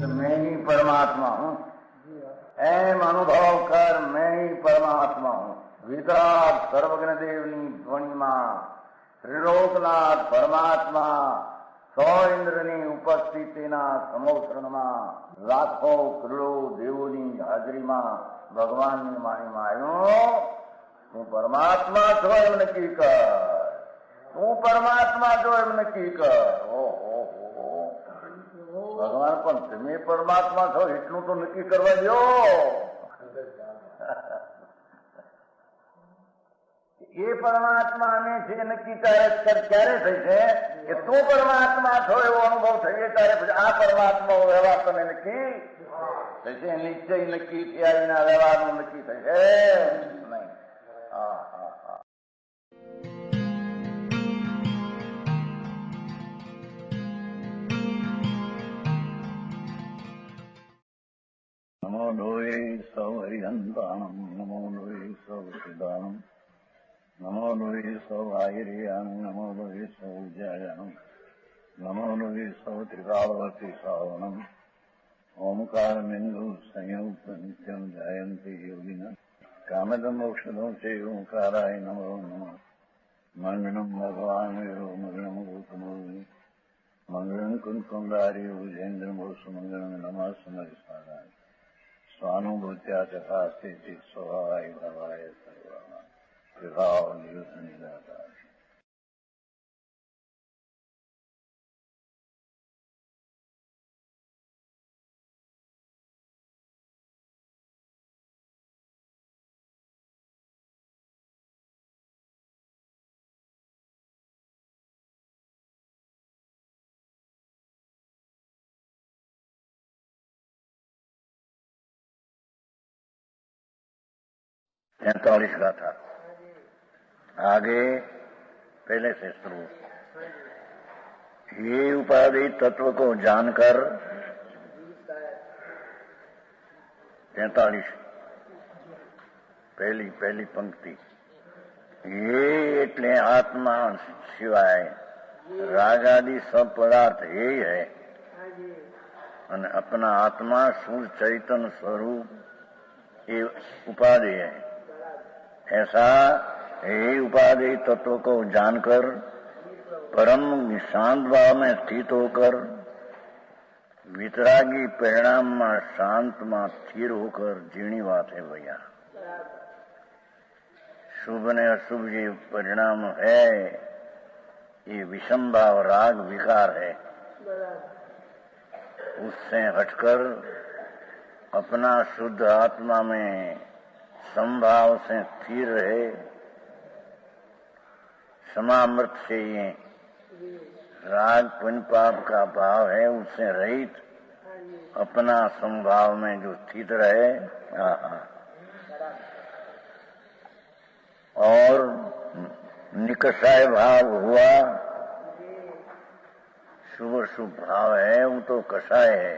मैं ही परमात्मा हूँ, एम अनुभव कर मैं ही परमात्मा हूँ। वितराग सर्वज्ञ देवनी ध्वनिमा त्रिलोकनाथ परमात्मा સો ઇન્દ્રની ઉપસ્થિતિના સમોત્સરણમાં લાખો કરોડો દેવોની હાજરીમાં ભગવાનની વાણીમાં આવ્યો, તું પરમાત્મા છો એમ નક્કી કર, તું પરમાત્મા છો એમ નક્કી કર. ઓહો, ભગવાન પણ તમે પરમાત્મા છો એટલું તો નક્કી કરવા દો. એ પરમાત્માને છે નક્કી ક્યારે થઈ છે કે તું પરમાત્મા છો એવો અનુભવ થઈએ ત્યારે પછી આ પરમાત્મા વ્યવહાર તને નક્કી થશે. નિશ્ચય નક્કી થયા વિના વ્યવહારનું નક્કી થશે નહીં. હા હા હા. નમો લોહે સૌ હરિહંતાણમ, નમો લોહે સૌ સિદ્ધાણમ, નમો લોહે સૌ આયર્યાણ, નમો લોહે સૌ જયાણમ, નમો લોહે સૌ ત્રિકાળવતી શ્રાવણમ. ઓમકાર બિંદુ સંયુક્ત નિત્યમ જાયંતી યોગિના કામદમ મોક્ષદમ છે ઓંકારાય નમો નમઃ. મંગળમ ભગવાન વીરો મંગળમ ગૌતમોર્મિ મંગળમ કુંકુંડારી ભુજેન્દ્ર મોક્ષ મંગળમ નમઃ સમરિસ્વાદાય સ્વાનુભૂત્યા તથાસ્તિ સ્વભાવાય ભવાય સર્વા વિભાવ નિયુત નિદાતા. तैंतालीस गाथा आगे पहले से शुरू. ये उपाधि तत्व को जानकर 43 पहली पंक्ति. ये એટલે આત્મા સિવાય રાગાદि सब पदार्थ यही है અને अपना आत्मा शुद्ध चैतन्य स्वरूप ये उपाधि है. ऐसा यही उपाधि तत्व को जानकर परम शांत भाव में स्थित होकर वितरागी परिणाम में शांत में स्थिर होकर जीणी बात है भैया. शुभ ने अशुभ ये परिणाम है, ये विषम भाव राग विकार है. उससे हटकर अपना शुद्ध आत्मा में समभाव से स्थिर रहे. समामृत से ये राग पुण्य पाप का भाव है उससे रहित अपना समभाव में जो स्थित रहे. और निकषाय भाव हुआ. शुभ शुभ भाव है वो तो कषाय है.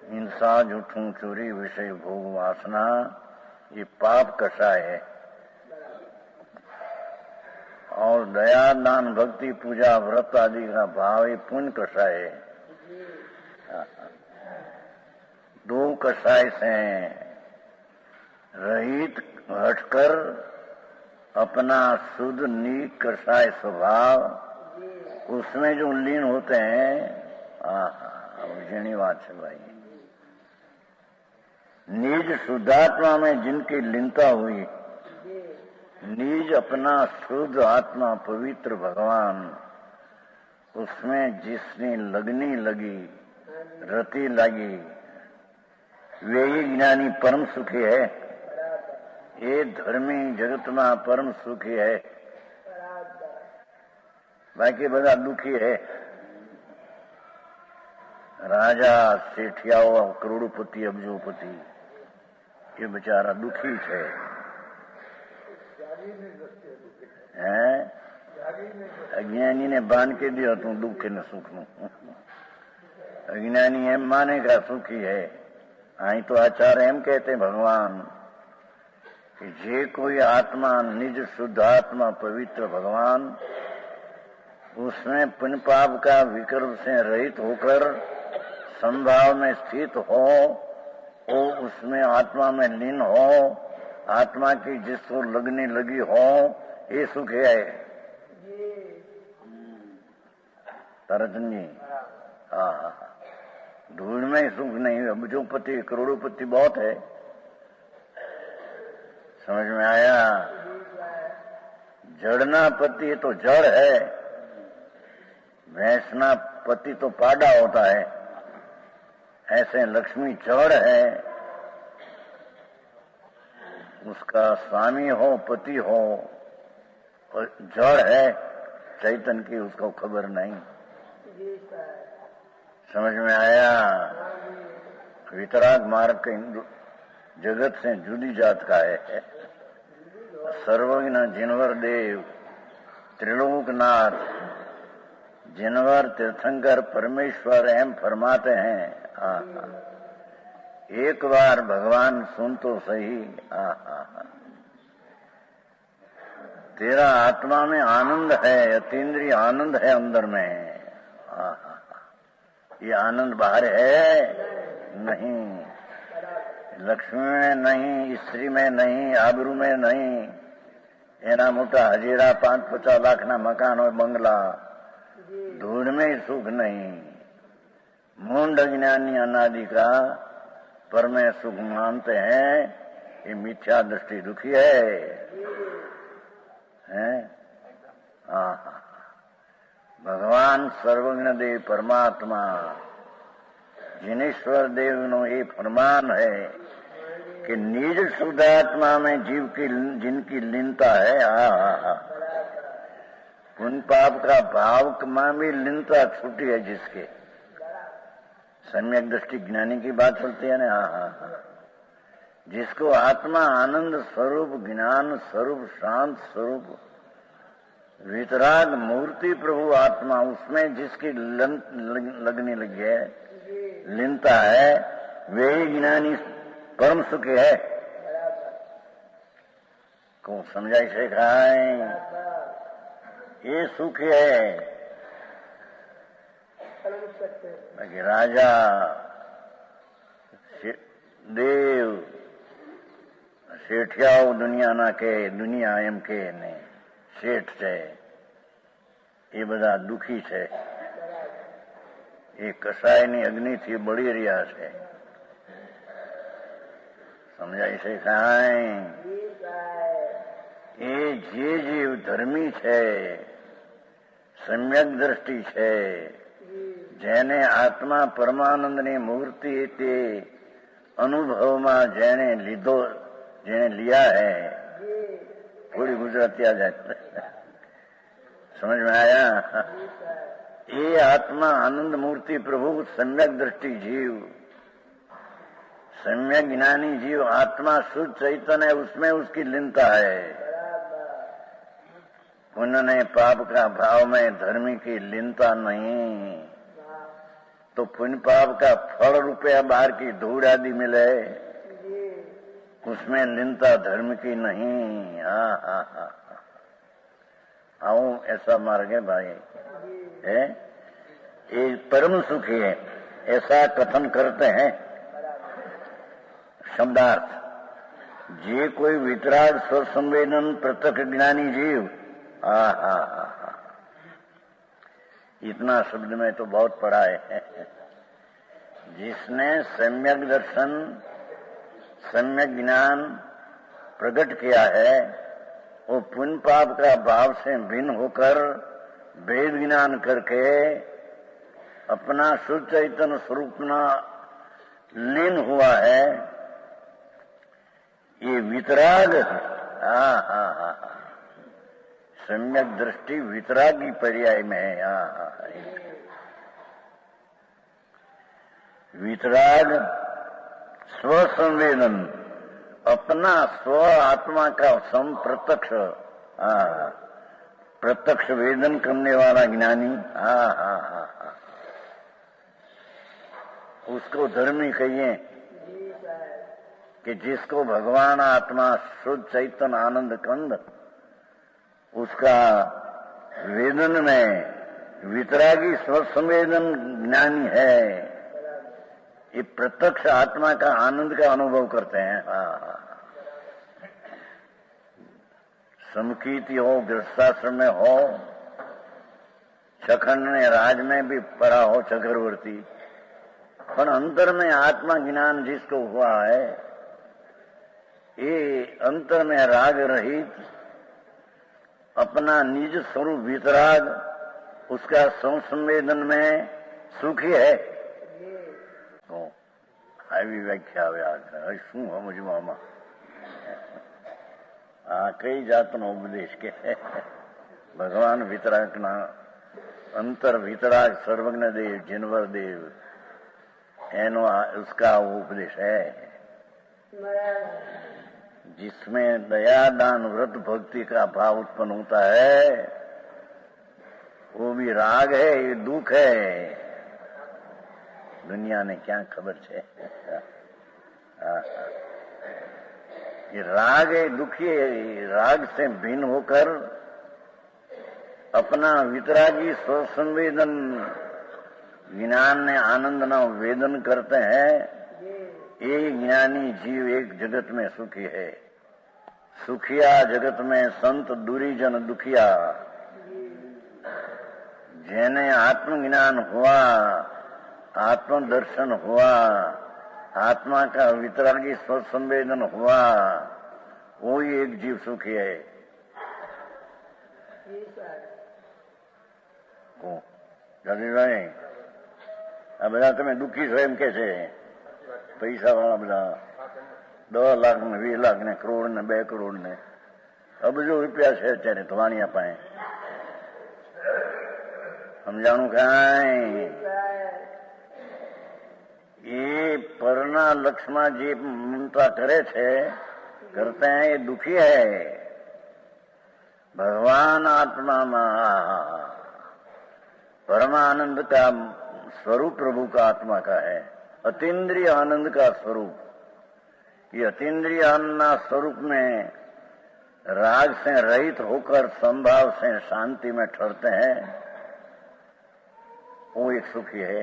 हिंसा झूठू चोरी विषय भोग वासना ये पाप कषाय है. और दया दान भक्ति पूजा व्रत आदि का भाव ये पुण्य कषाय है. दो कषाय से रहित हटकर अपना शुद्ध नीक कषाय स्वभाव उसमें जो लीन होते हैं. जीणी बात है भाई. निज शुद्धात्मा में जिनकी लीनता हुई, निज अपना शुद्ध आत्मा पवित्र भगवान उसमें जिसने लगनी लगी रति लगी वे ही ज्ञानी परम सुखी है. ये धर्मी जगत में परम सुखी है, बाकी બધા दुखी है. राजा सेठियाओ करोड़पति अब्जोपति ये बेचारा दुखी है. अज्ञानी ने बांध के दिया तू दुख ने सुख नु. अज्ञानी एम मानेगा सुखी है। आई तो आचार्य एम कहते भगवान कि जे कोई आत्मा निज शुद्ध आत्मा पवित्र भगवान उसमें पुण्य पाप का विकल्प से रहित होकर संभाव में स्थित हो, वो उसमें आत्मा में लीन हो, आत्मा की जिसको लगने लगी हो, ये सुख है। तरतन जी, हाँ, धूल में सुख नहीं। अब्जोपति करोड़ोपति बहुत है, समझ में आया। जड़ना पति तो जड़ है, भैंसना पति तो पाडा होता है। ऐसे लक्ष्मी जड़ है, उसका स्वामी हो पति हो, और जड़ है चैतन्य की, उसको खबर नहीं। समझ में आया। वितराग मार्ग के जगत से जुदी जात का है। सर्वज्ञ जिनवर देव त्रिलोकनाथ जिनवर तीर्थंकर परमेश्वर एम फरमाते हैं। एक बार भगवान सुन तो सही। तेरा आत्मा में आनंद है, अतीन्द्रिय आनंद है अंदर में। ये आनंद बाहर है नहीं, लक्ष्मी में नहीं, स्त्री में नहीं, आबरू में नहीं। एना मोटा हजीरा 5-50 लाख ना मकान और बंगला, धूल में सुख नहीं। मूंड अज्ञानी अनादि का पर में सुख मानते हैं, ये मिथ्या दृष्टि दुखी है? भगवान सर्वज्ञ देव परमात्मा जिनेश्वर देव नो ये फरमान है कि निज शुद्धात्मा में जीव की जिनकी लीनता है, पुण्य पाप का भाव में भी लीनता छूटी है जिसके, सम्यक दृष्टि ज्ञानी की बात चलती है ना। जिसको आत्मा आनंद स्वरूप, ज्ञान स्वरूप, शांत स्वरूप, वितराग मूर्ति प्रभु आत्मा, उसमें जिसकी लगने लगी है, लीनता है, वे ही ज्ञानी परम सुख है। को समझाई से खाए, ये सुख है। बाकी राजा देव શેઠિયાઓ દુનિયાના કે દુનિયા એમ કે ને શેઠ છે એ બધા દુઃખી છે, એ કસાયની અગ્નિથી બળી રહ્યા છે। સમજાય છે કાંઈ? એ જે જીવ ધર્મી છે, સમ્યક દ્રષ્ટિ છે, જેને આત્મા પરમાનંદની મૂર્તિ તે અનુભવમાં જેને લીધો, જેने लिया है, थोड़ी गुजराती आ जाए, समझ में आया। ये आत्मा आनंद मूर्ति प्रभु सम्यक दृष्टि जीव, सम्यक ज्ञानी जीव, आत्मा शुद्ध चैतन्य है, उसमें उसकी लीनता है। पुण्य ने पाप का भाव में धर्मी की लीनता नहीं, तो पुण्य पाप का फल रुपया बाहर की धूड़ आदि मिले, उसमें लीनता धर्म की नहीं। आओ ऐसा मार्ग है भाई, है ये परम सुखी है, ऐसा कथन करते हैं शब्दार्थ। जे कोई वितराग स्वसंवेदन प्रत्यक्ष ज्ञानी जीव, इतना शब्द में तो बहुत पढ़ा है। जिसने सम्यक दर्शन, सम्यक ज्ञान प्रकट किया है, वो पुण्य पाप का भाव से भिन्न होकर वेद ज्ञान करके अपना शुद्ध चैतन्य स्वरूप में लीन हुआ है। ये वितराग, सम्यक दृष्टि वितरागी पर्याय में है। वितराग स्वसंवेदन, अपना स्व आत्मा का सम प्रत्यक्ष, प्रत्यक्ष वेदन करने वाला ज्ञानी। उसको धर्मी कहिए कि जिसको भगवान आत्मा शुद्ध चैतन्य आनंद कंद उसका वेदन में वितरागी स्वसंवेदन ज्ञानी है, ये प्रत्यक्ष आत्मा का आनंद का अनुभव करते हैं। समकीति हो, गृहस्थाश्रम में हो, छखंड ने राज में भी पड़ा हो चक्रवर्ती, पर अंतर में आत्मा ज्ञान जिसको हुआ है, ये अंतर में राग रहित अपना निज स्वरूप वितराग उसका संवेदन में सुखी है। तो આવી વ્યાખ્યા આવે શું સમજમાં આમાં? કઈ જાતનો ઉપદેશ કે ભગવાન વિતરાગના અંતર વિતરાગ સર્વજ્ઞ દેવ जिनवर देव एनो उसका उपदेश है, जिसमें दया दान व्रत भक्ति का भाव उत्पन्न होता है, वो भी राग है, ये दुख है। दुनिया ने क्या खबर है? ये राग है, दुखी है। राग से भिन्न होकर अपना वितरागी स्वसंवेदन ज्ञान ने आनंद न वेदन करते हैं, ये ज्ञानी जीव एक जगत में सुखी है। सुखिया जगत में संत दूरीजन दुखिया। जेने आत्मज्ञान हुआ, आत्म दर्शन हुआ, आत्मा का वितरागी स्वसंवेदन हुआ, वो ही एक जीव सुखी है। ભાઈ આ બધા તમે દુઃખી છો એમ કે છે, પૈસા વાળા બધા 10 લાખ ને 20 લાખ ને કરોડ ને 2 કરોડ ને અબજો રૂપિયા છે અત્યારે ધવાણિયા પાસે, સમજાણું કાંઈ? ये परना लक्ष्मा जी ममता करे थे, करते हैं, ये दुखी है। भगवान आत्मा में परमानंद का स्वरूप प्रभु का आत्मा का है, अतीन्द्रिय आनंद का स्वरूप। ये अतीन्द्रिय आनंद स्वरूप में राग से रहित होकर संभाव से शांति में ठहरते हैं, वो एक सुखी है।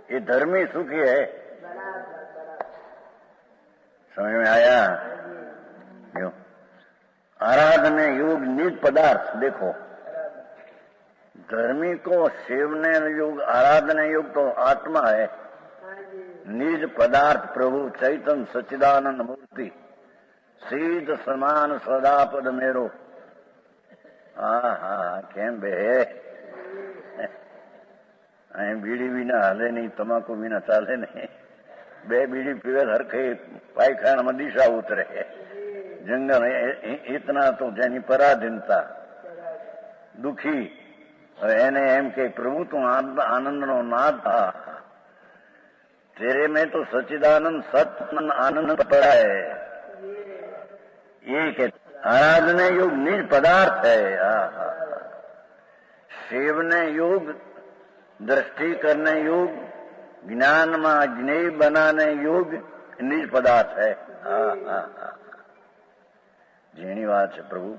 ये धर्मी सुखी है। समझ में आया? क्यों? आराधना योग निज पदार्थ देखो, धर्मी को सेवने योग आराधना योग तो आत्मा है, निज पदार्थ प्रभु चैतन्य सच्चिदानंद मूर्ति शीत समान सदापद मेरो। केम बे અહીં બીડી વિના હાલે નહીં, તમાકુ વિના ચાલે નહીં। 2 બીડી પીવે હરખે પાયખાનામાં દિશા ઉતરે। જંગલ ઇતના તો જેની પરાધીનતા દુખી, એને એમ કે પ્રભુ તું આનંદનો નાથ था, तेरे में तो सच्चिदानंद सत्य आनंद पड़ा है। ये के आराधना योग निज पदार्थ है। सेवने योग, दृष्टि करने योग, ज्ञान में ज्ञेय बनाने योग निज पदार्थ है। झीणी बात है प्रभु।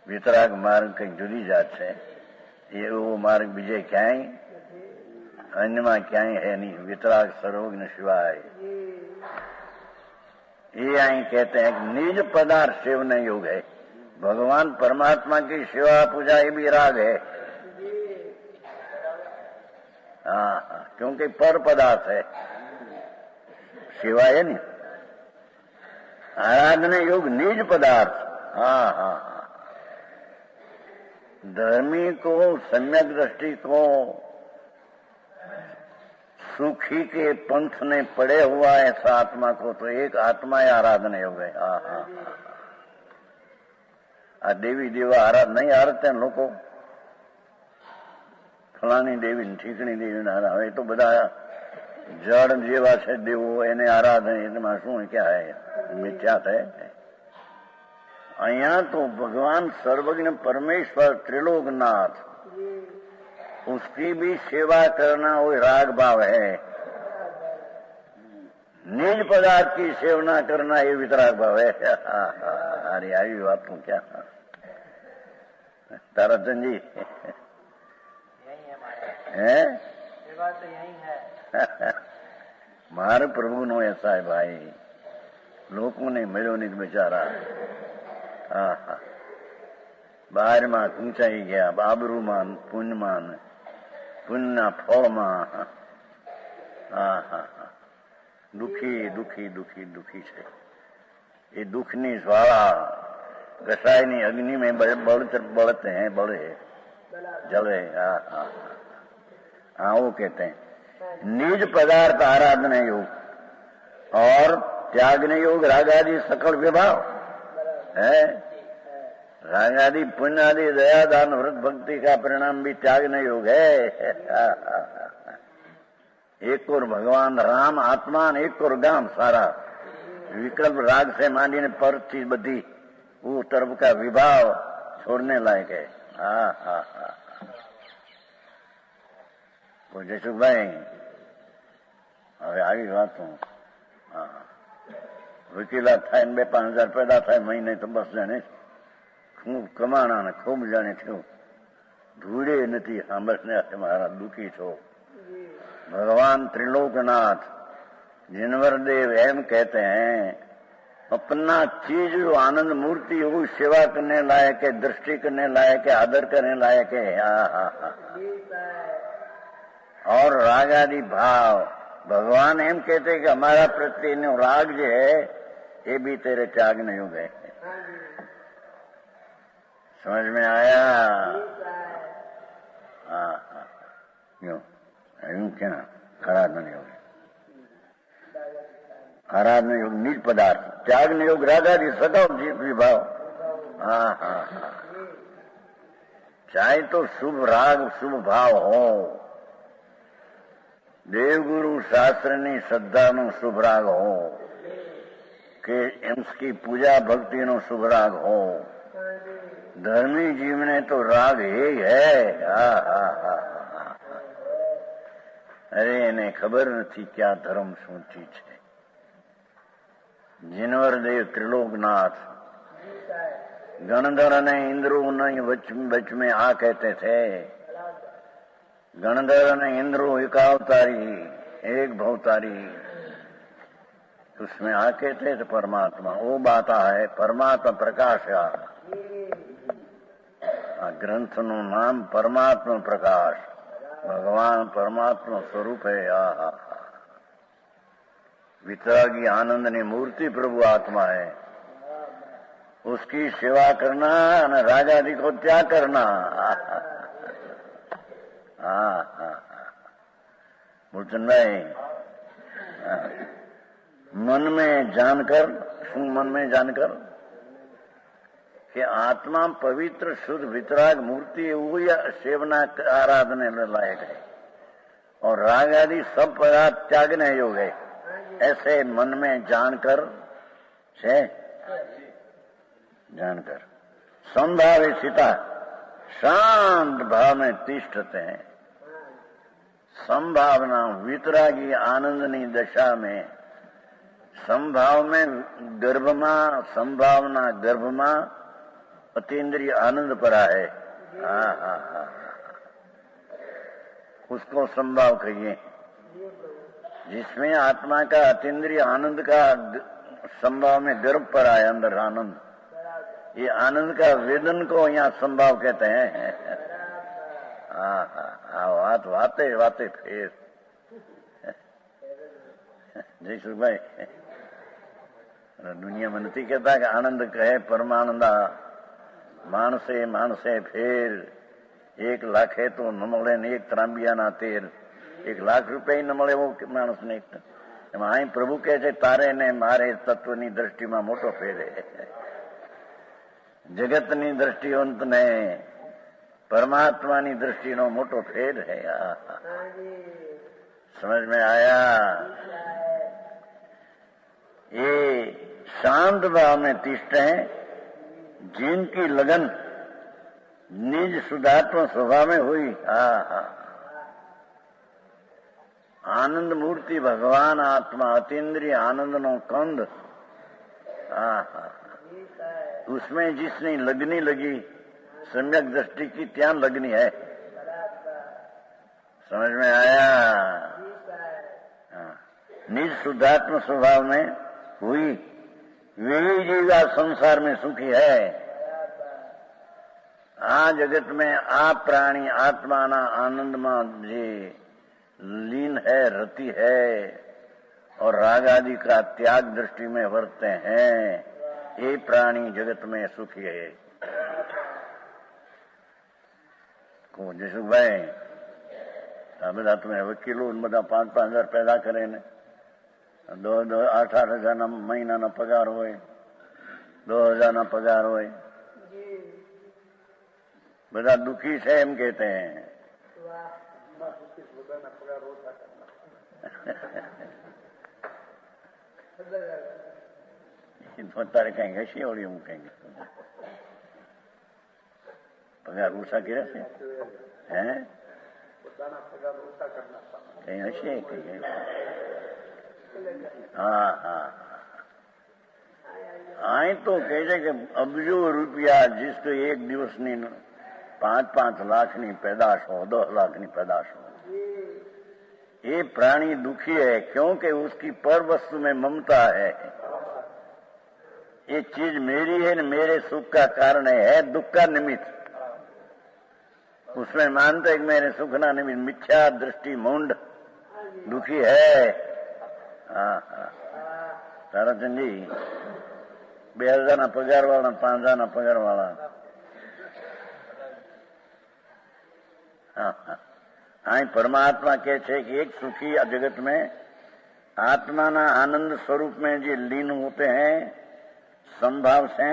वितराग मार्ग कई जुदी जात है, ये वो मार्ग बीजे क्यांय अन्य में क्यांय है नहीं। वितराग सर्वज्ञ शिवाय, ये आई कहते हैं कि निज पदार्थ सेवने योग है। भगवान परमात्मा की सेवा पूजा ये भी राग है। क्योंकि पर पदार्थ है, सेवा है नहीं। आराधना योग निज पदार्थ। धर्मी को, सम्यक दृष्टि को, सुखी के पंथ ने पड़े हुआ ऐसा आत्मा को तो एक आत्मा ही आराधना योग है। देवी देवा आराधना नहीं आरते हैं लोग, फलानी देवी ठीकनी देवी आराधना, तो बधा जड़ जेवा है देवो एने आराधना शू क्या है? मिथ्या है। अहिया तो भगवान सर्वज्ञ परमेश्वर त्रिलोकनाथ उसकी भी सेवा करना वो राग भाव है। निज पदार्थ की सेवना करना ये वितराग भाव है। अरे आई बात तो क्या ताराचंद जी है सेवा तो यही है। मारे प्रभु नो ऐसा है भाई, लोगों ने मिलो नहीं बेचारा। हाँ बाहर में ऊंचाई गया, बाबरू मान पुण्य फल में। हाँ दुखी दुखी दुखी दुखी है। ये दुखनी ज्वाला रसायनी अग्नि में बढ़ते हैं, बड़े जले। हाँ वो कहते हैं निज पदार्थ आराधना योग और त्यागने योग रागादि सकल विभाव है। रागादि पुण्य आदि दया दान व्रत भक्ति का परिणाम भी त्यागने योग है। एक और भगवान राम आत्मा ने एक और गाम सारा विकल्प राग से मानी ने पर चीज बधी वो तरफ का विभाव छोड़ने लायक है। तो जयसुख भाई હવે આવી વાતો વકીલાત થાય ને 2-5 હજાર પેદા થાય મહિને તો બસ જાણે ખૂબ કમાણા ને ખૂબ જાણે થયું ધૂળે નથી સાંભળને મારા દુઃખી છો। भगवान त्रिलोकनाथ जिनवर देव एम कहते हैं अपना चीज जो आनंद मूर्ति हो सेवा करने लायक है, दृष्टि करने लायक है, आदर करने लायक है। और राग आदि भाव भगवान एम कहते कि हमारा प्रति राग जो है ये भी तेरे त्याग नहीं हो गए। समझ में आया? क्यों क्या आराधना योग, आराधना योग निज पदार्थ, त्यागने योग रागादि सदैव विभाव। चाहे तो शुभ राग शुभ भाव हो, देवगुरु शास्त्रनी श्रद्धाનો शुभ राग हो કે એમની પૂજા ભક્તિનો શુभ રાગ हो, धर्मी जीवने तो राग ही है। अरे એને ખબર નથી ક્યાં ધર્મ શું ચીજ છે। जिनवर देव त्रिलोकनाथ गणधर ने इंद्र बच में आ कहते थे, गणधर ने इंद्र एक अवतारी एक भवतारी, उसमें आ कहते थे परमात्मा वो बात है परमात्मा प्रकाश। आ ग्रंथ नु नाम परमात्मा प्रकाश, भगवान परमात्मा स्वरूप है। वितरागी आनंद ने मूर्ति प्रभु आत्मा है, उसकी सेवा करना और रागादि को त्याग करना। मूलचंद भाई मन में जानकर, શું मन में जानकर कि आत्मा पवित्र शुद्ध वितराग मूर्ति वही सेवना आराधने लायक है और राग आदि सब पदार्थ त्यागने योग है। ऐसे मन में जानकर से जानकर संभावे सीता शांत भाव में तिष्ठते हैं। संभावना वितरागी आनंदनी दशा में संभाव में संभावना गर्भ में अतीन्द्रिय आनंद परा है। उसको संभाव कहिए, जिसमें आत्मा का अतीन्द्रिय आनंद का संभाव में गर्भ पर आए अंदर आनंद, ये आनंद का वेदन को यहाँ संभाव कहते हैं। वाते वाते फिर जय सुख भाई दुनिया में नहीं कहता कि आनंद कहे परमानंदा मानसे मानसे फिर 1 लाख है तो न મળે ને 1 ત્રાંબિયાના તેર, 1 લાખ રૂપિયા ન મળે એવો માણસને। એમાં અહીં પ્રભુ કહે છે તારે ને મારે તત્વની દ્રષ્ટિમાં મોટો ફેર है, જગતની દ્રષ્ટિઓંત ને परमात्मानी दृष्टिનો મોટો ફેર है। समझ में आया? ये शांत भाव में तिष्ठ हैं, जिनकी लगन निज शुद्धात्मा स्वभाव में हुई। आनंद मूर्ति भगवान आत्मा अतीन्द्रिय आनंद नो कंद। उसमें जिसने लगनी लगी सम्यक दृष्टि की त्यान लगनी है। समझ में आया? निज शुद्धात्म स्वभाव में हुई वही जीवा संसार में सुखी है। आ जगत में आ प्राणी आत्माना आनंद में जे लीन है, रति है और राग आदि का त्याग दृष्टि में वर्तते हैं, ये प्राणी जगत में सुखी है। को जसुभाई બધા તમે વકીલો બધા 5-5 હજાર પેદા કરે ને 8-8 હજારના મહિનાનો પગાર હોય, 2000 ના પગાર હોય, બધા દુખી છે એમ કહેતે हैं। તારે કઈ હસી આવડી હું કઈ પગાર ઓછા કર્યા છે હે कहीं हंसे कहीं। हाँ आए तो कहे कि अबजो रुपया जिसको एक दिवस ની 5-5 લાખની पैदाश हो, 10 લાખની पैदाश हो, ये प्राणी दुखी है क्योंकि उसकी पर वस्तु में ममता है। ये चीज मेरी है न मेरे सुख का कारण है दुख का निमित्त। उसमें मानते हैं कि मेरे सुख ना निमित्त मिथ्या दृष्टि मुंड दुखी है। ताराचंद जी 2000 ના પગાર વાળા 5000 ના પગાર વાળા અહીં परमात्मा के छे कि एक सुखी जगत में आत्मा ना आनंद स्वरूप में जो लीन होते हैं, संभाव से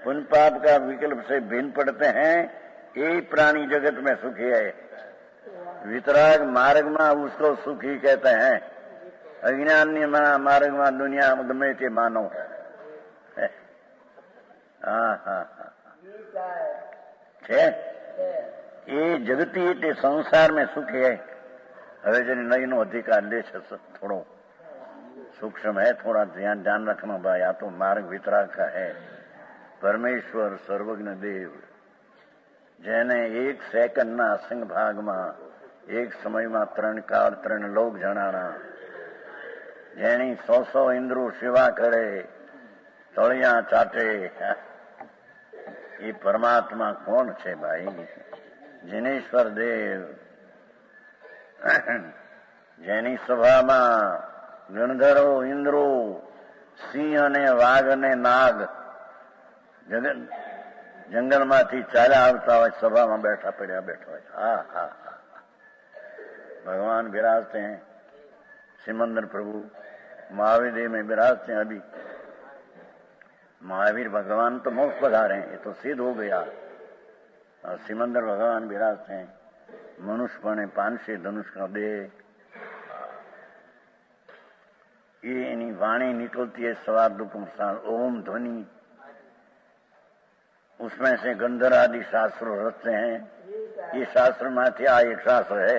पुण्य पाप का विकल्प से भिन्न पड़ते हैं, यही प्राणी जगत में सुखी है। वितराग मार्ग में उसको सुखी कहते हैं। अज्ञान मार्ग में दुनिया में गमे ते मानो। ये जगती એટલે संसार में सुख है। હવે જેને નયનો અધિકાર લે છે થોડો सूक्ष्म है, थोड़ा ध्यान रखना भाई। आ तो मार्ग वितराग का है। परमेश्वर सर्वज्ञ देव જેને એક સેકન્ડના અસંગ ભાગમાં એક સમયમાં 3 કાળ 3 લોક જણાણા, જેની 100 ઇન્દ્રો સેવા કરે, તળિયા ચાટે, એ પરમાત્મા કોણ છે ભાઈ? जिनेश्वर देव જેની સભામાં ગણધરો ઇન્દ્રો સિંહ અને વાઘ અને નાગ જંગલમાંથી ચાલ્યા આવતા હોય, સભામાં बैठा હોય। हाँ भगवान विराजते हैं। सिमंदर प्रभु महावीर देव में विराजते हैं। अभी महावीर भगवान तो मोक्ष पधारे हैं, ये तो सिद्ध हो गया। और सिमंदर भगवान विराजते हैं। मनुष्य बने 500 धनुष का दे, ये इन्हीं वाणी निकलती है सवार दुपम साल ओम ध्वनि, उसमें से गंधर आदि शास्त्र रचते हैं। ये शास्त्र माथी आ एक शास्त्र है।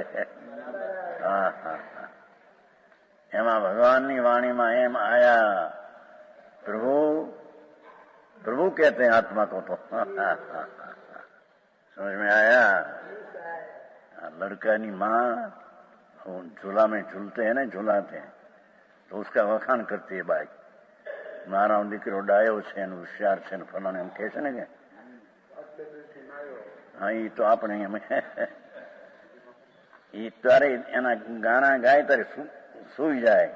एमा भगवान की वाणी में एम आया प्रभु प्रभु कहते हैं आत्मा को। तो समझ में आया? लड़का की माँ झूला में झूलते हैं ना, झूलाते हैं तो उसका वखाण करती है भाई। मारा दीकरो डायो छे, होशियार छे, फलाने एम कहे छे ने के। हाँ ये तो આપણે એ તારે એના ગાણા ગાય તારે સૂઈ જાય।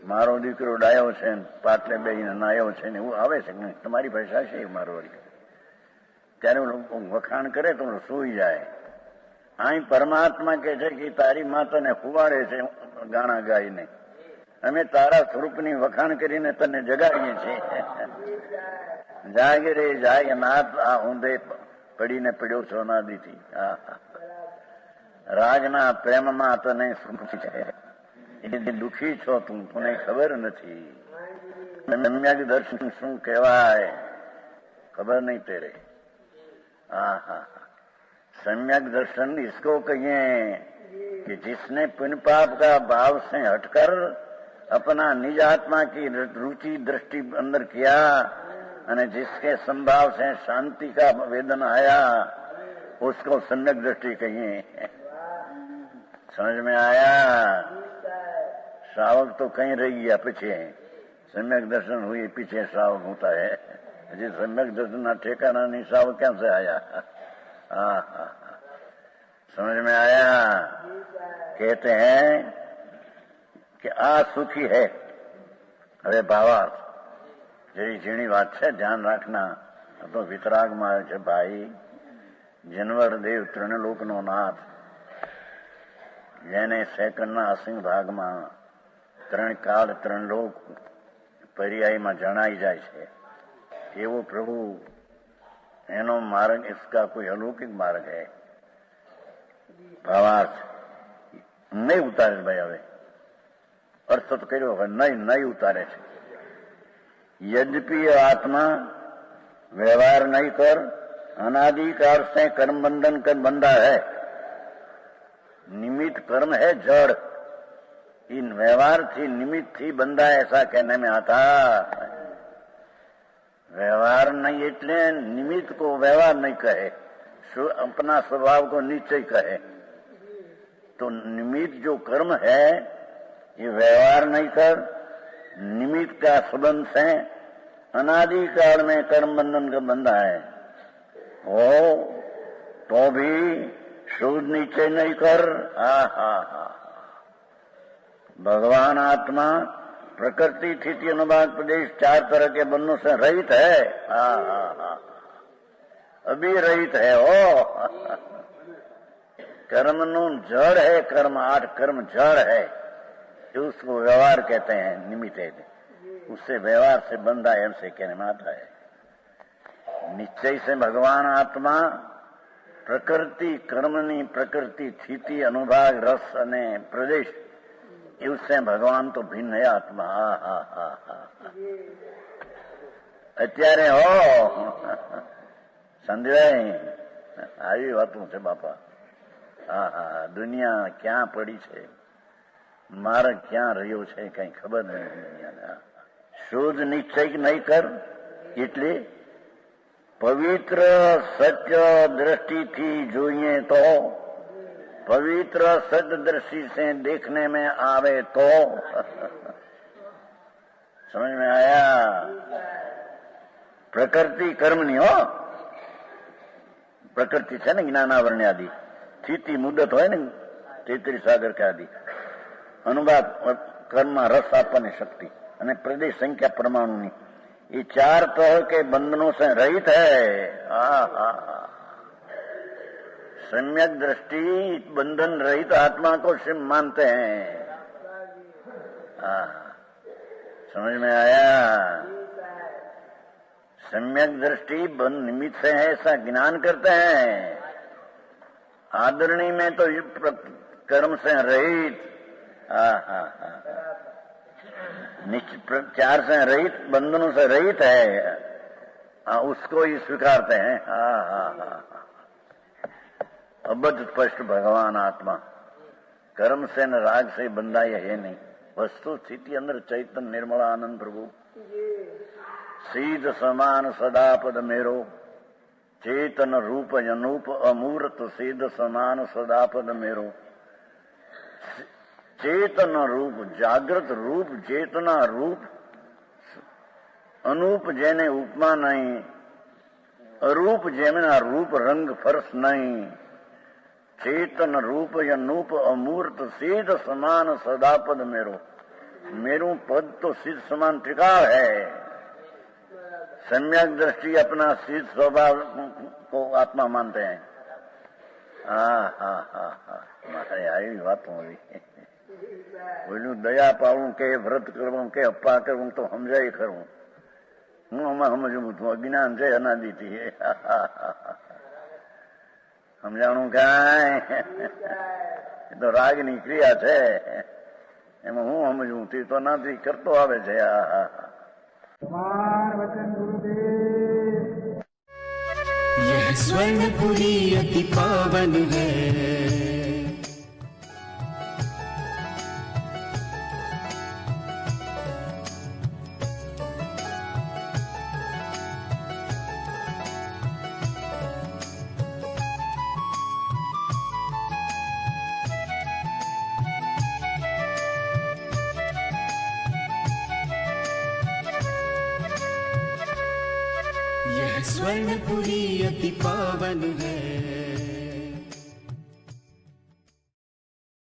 મારો દીકરો ડાયો છે, પાટલે બેહીને નાયો છે ને એવું આવે છે કે તમારી ભાષા છે મારો વળી, ત્યારે વખાણ કરે તો સૂઈ જાય। અહીં પરમાત્મા કહે છે કે તારી માં તને ફુવાડે છે ગાણા ગાઈને, અમે તારા સ્વરૂપની વખાણ કરીને તને જગાડીએ છીએ। જાગે રે જાગે નાથ, આ ઊંધે પડીને પડ્યો છો અનાદિથી। રાજના પ્રેમમાં તને સુખ છે, એ દુઃખી છો તું, તને ખબર નથી। सम्यक दर्शन શું કહેવાય ખબર નહીં તેરે। सम्यक दर्शन इसको कहिए कि जिसने पुण्य पाप का भाव से हटकर अपना निज आत्मा की रुचि दृष्टि अंदर किया और जिसके संभाव से शांति का वेदन आया उसको सम्यक दृष्टि कहिए। समझ में आया? श्रावक तो कहीं रह गया पीछे, सम्यक दर्शन हुई पीछे श्रावक होता है। जी सम्यक दर्शन ना ठेकाना नहीं, श्रावक क्या से आया? समझ में आया? कहते हैं कि आ सुखी है। अरे भावार्थ जेडी झीणी बात है, ध्यान रखना। तो वितराग मारे છે ભાઈ, જનવર દેવ ત્રણલોકનો નાથ, જેને સેકન્ડના અસિંગ ભાગમાં ત્રણ કાળ ત્રણ લોક પર્યાયમાં જણાઈ જાય છે, એવો પ્રભુ એનો માર્ગ इसका कोई अलौकिक मार्ग है। ભાવાર્થ નહીં ઉતારે ભાઈ, હવે અર્થ તો કર્યો, હવે નહીં ઉતારે છે। यद्यपि आत्मा व्यवहार नहीं कर अनादिकाल से कर्म बंधन कर बंधा है, निमित्त कर्म है जड़, इन व्यवहार थी निमित्त थी बंधा है, ऐसा कहने में आता। व्यवहार नहीं એટલે निमित्त को व्यवहार नहीं कहे, अपना स्वभाव को निश्चय कहे। तो निमित्त जो कर्म है ये व्यवहार नहीं कर, निमित्त का संबंध से अनादिकाल में कर्म बंधन का बंधा है, हो तो भी शुद्ध निश्चय नहीं कर। भगवान आत्मा प्रकृति स्थिति अनुभाग प्रदेश चार तरह के बंधनों से रहित है। अभी रहित है हो। कर्म नु जड़ है, कर्म 8 कर्म जड़ है, उसको व्यवहार कहते हैं, निमित्त है, उससे व्यवहार से बंधा है, हमसे कहने में आता है। निश्चय से भगवान आत्मा प्रकृति कर्मनी प्रकृति स्थिति अनुभाग रस अने प्रदेश उससे भगवान तो भिन्न है आत्मा। અત્યારે હો સમજાય આવી વાતો છે બાપા। દુનિયા ક્યાં પડી છે, માર્ગ ક્યાં રહ્યો છે કઈ ખબર નહીં દુનિયાને। શુદ્ધ નિશ્ચય નહીં કર એટલે પવિત્ર સત્ય દ્રષ્ટિથી જોઈએ તો, पवित्र सद दृष्टि से देखने में आवे तो। समझ में आया? प्रकृति कर्म नहीं हो, प्रकृति છે ને જ્ઞાનાવરણ આદि, સ્થિતિ મુદત હોય ને 33 સાગર કે આદि, અનુભાગ કર્મમાં રસ આપવાની શક્તિ અને પ્રદેશ સંખ્યા પરમાણુની, ये 4 तरह के बंधनों से रहित है। सम्यक दृष्टि बंधन रहित आत्मा को शिव मानते हैं। समझ में आया? सम्यक दृष्टि निमित्त से है ऐसा ज्ञान करते हैं। आदरणीय में तो कर्म से रहित, 4 से रहित बंधनों से रहित है, उसको ही स्वीकारते हैं। अबद्ध स्पष्ट भगवान आत्मा कर्म से न राग से बंधा है नहीं। वस्तु स्थिति अंदर चैतन्य निर्मल आनंद प्रभु सीध समान सदा पद मेरो, चेतन रूप अनूप अमूर्त सीध समान सदा पद मेरो। चेतन रूप जागृत रूप चेतना रूप अनूप जेने उपमा नहीं, अरूप जेमना रूप रंग फर्श नहीं। चेतन रूप अनूप अमूर्त सिद्ध समान सदा पद मेरो, मेरू पद तो सिद्ध समान टिकाव है। सम्यक दृष्टि अपना सिद्ध स्वभाव को आत्मा मानते हैं। मारे आई बात होगी, बोलू दया पाऊं के व्रत करूं के अप्पा करूं तो समझाई करूं, હું સમજવું છું અજ્ઞાન છે અનાદિથી। સમજાણું કાંઈ? એ તો રાગની ક્રિયા છે, એમાં હું સમજવું તે તો નાથી કરતો આવે છે। वचन गुरुदेव। यह स्वर्णपुरी अति पावन है। यह स्वर्णपुरी अति पावन है।